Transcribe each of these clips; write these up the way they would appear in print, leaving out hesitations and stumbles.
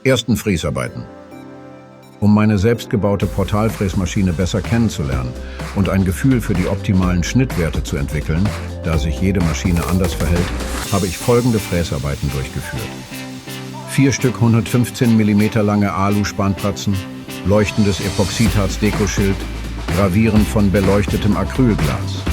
Ersten Fräsarbeiten. Um meine selbstgebaute Portalfräsmaschine besser kennenzulernen und ein Gefühl für die optimalen Schnittwerte zu entwickeln, da sich jede Maschine anders verhält, habe ich folgende Fräsarbeiten durchgeführt. 4 Stück 115 mm lange Alu-Spanpratzen, leuchtendes Epoxid Schild, Gravieren von beleuchtetem Acrylglas.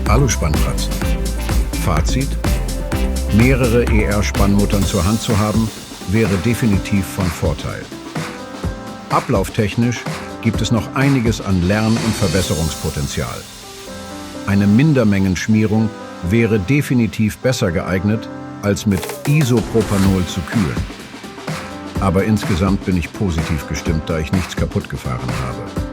Aluspannpratzen. Fazit: Mehrere ER-Spannmuttern zur Hand zu haben, wäre definitiv von Vorteil. Ablauftechnisch gibt es noch einiges an Lern- und Verbesserungspotenzial. Eine Mindermengenschmierung wäre definitiv besser geeignet, als mit Isopropanol zu kühlen. Aber insgesamt bin ich positiv gestimmt, da ich nichts kaputt gefahren habe.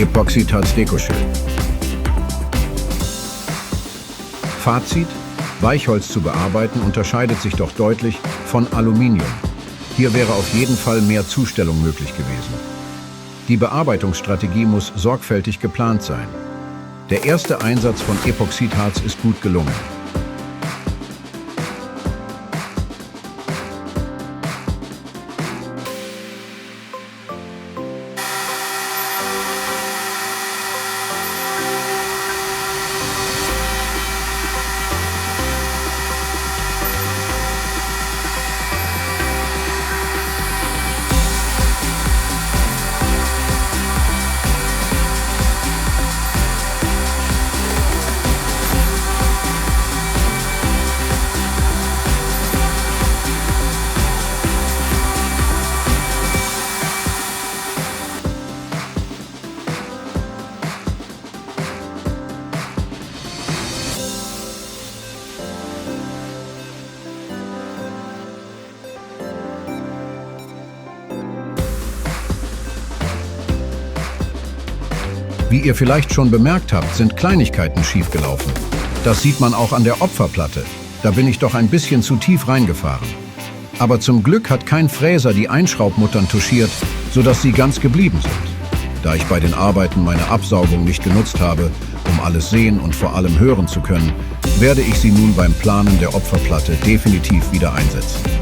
Epoxid Schild. Fazit: Weichholz zu bearbeiten unterscheidet sich doch deutlich von Aluminium. Hier wäre auf jeden Fall mehr Zustellung möglich gewesen. Die Bearbeitungsstrategie muss sorgfältig geplant sein. Der erste Einsatz von Epoxidharz ist gut gelungen. Wie ihr vielleicht schon bemerkt habt, sind Kleinigkeiten schiefgelaufen. Das sieht man auch an der Opferplatte. Da bin ich doch ein bisschen zu tief reingefahren. Aber zum Glück hat kein Fräser die Einschraubmuttern touchiert, sodass sie ganz geblieben sind. Da ich bei den Arbeiten meine Absaugung nicht genutzt habe, um alles sehen und vor allem hören zu können, werde ich sie nun beim Planen der Opferplatte definitiv wieder einsetzen.